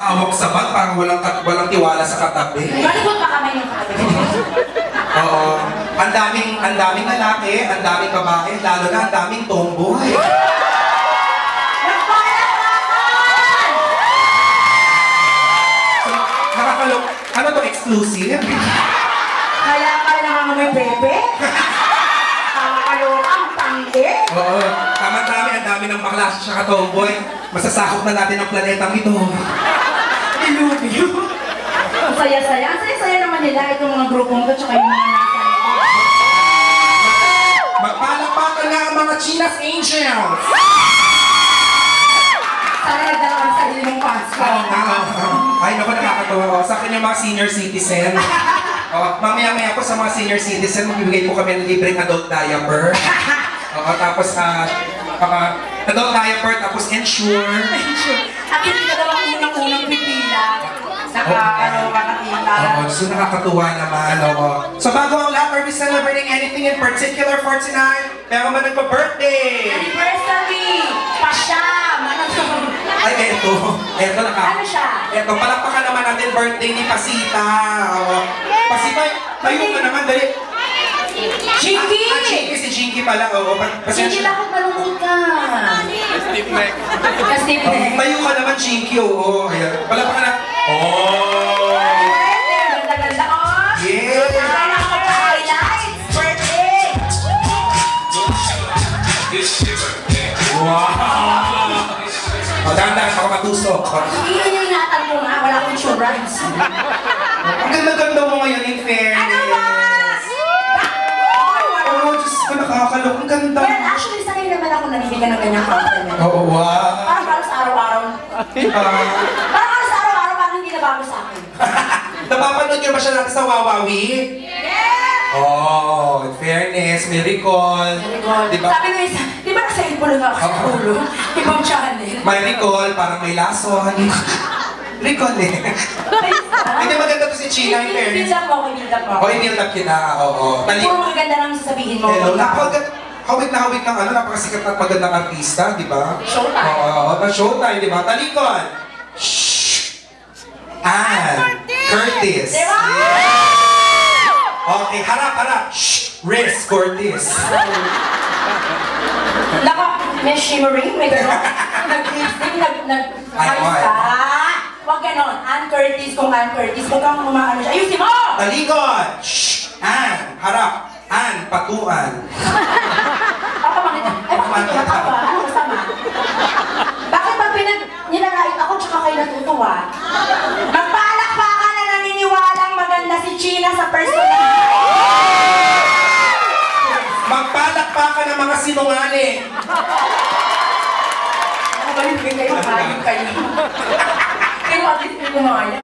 Hawak sa bag, parang walang tiwala sa katabi. Malikot pa kami yung katabi. Oo. Ang daming lalaki, ang daming babae, lalo na ang daming tomboy. So, nakakalok. Ano to, exclusive? Kaya ka lang may bebe? Nakakalok ang tanggi? Oo. Tama-tami, ang dami ng bakla siya ka-tomboy. Masasakop na natin ang planetang ito. I love you. Ang saya-saya. Ang saya-saya naman nila itong mga grupong to tsaka yung mga nasa nito. Magpalakpakan nga ang mga Chinas Angels! Sana nagdala ka sa sarili mong fans ko. Oo nga. Ay, naku, nakakatawa. Sa akin yung mga senior citizen. Mamaya-maya po sa mga senior citizen, magbibigay po kami ng libreng adult diaper. Tapos adult diaper, tapos ensure. At hindi ka daw ang unang-unang pipila. Nakakakita. So nakakatuwa naman. So bago ang lahat, are we celebrating anything in particular for tonight? Meron man nagpa-birthday! Anniversary! Pasya! Ay, eto. Ano siya? Eto, palakpakan naman natin birthday ni Pasita. Pasita, tayo ka naman, dali. Jinky! Jinky, si Jinky pala. Jinky, bakit malungkot ka? Stiff neck. Stiff neck. Tayo ka naman, Jinky, oo. Ayan, palakpakan na. Oh! Ganda-ganda, oh! Yeah! Sana ako pa-highlights! Birthday! Wow! Dahan-dahan ako matusok. Hindi yung inaatan ko nga, wala akong insurance. Ang ganda-ganda mo ngayon, in fairness. Ano ba? Oh, Diyos ko, nakakalok. Ang ganda. Well, actually, sanay naman ako nabibigyan ng ganyang compliment. Oo, wow. Parang sa araw-araw. Parang sa araw-araw, parang hindi nabago sa akin. Napapanood nyo ba siya natin sa Wawawi? Yeah! Oh, in fairness, may recall. Diba? Sabi mo isa, di ba nasa ipon lang ako sa ulo? Ibang channel. May recall, parang may lason. Recall eh. Hindi maganda to si China, in fairness. Build up mo, build up mo. Oh, i-build up kita, oo. Puro maganda lang sasabihin mo. Hello, hawig na hawig ng napakasikat at magandang artista, di ba? Showtime. Oo, showtime, di ba? Talikod! Shhh! Ann Curtis! Di ba? Okay, harap! Shhh! Riz Curtis! Naka, may shimmering, may gano'n. Nag-lipstick, nag-ayos ka. Huwag gano'n. Ann Curtis kung Ann Curtis. Huwag kang umaano siya. Ayusin mo! Talikod! Shhh! Ann! Harap! Ann! Patuan! Papa, bakit? Ay, bakit kinatawa? Ano kasama? Bakit pag nilalait ako tsaka kayo natutuwa? Magpalakpakan na naniniwalang maganda si China sa personal. Magpalakpakan ng mga sinungaling! Ano ba yung kayo? Kayo. Kayo, at least,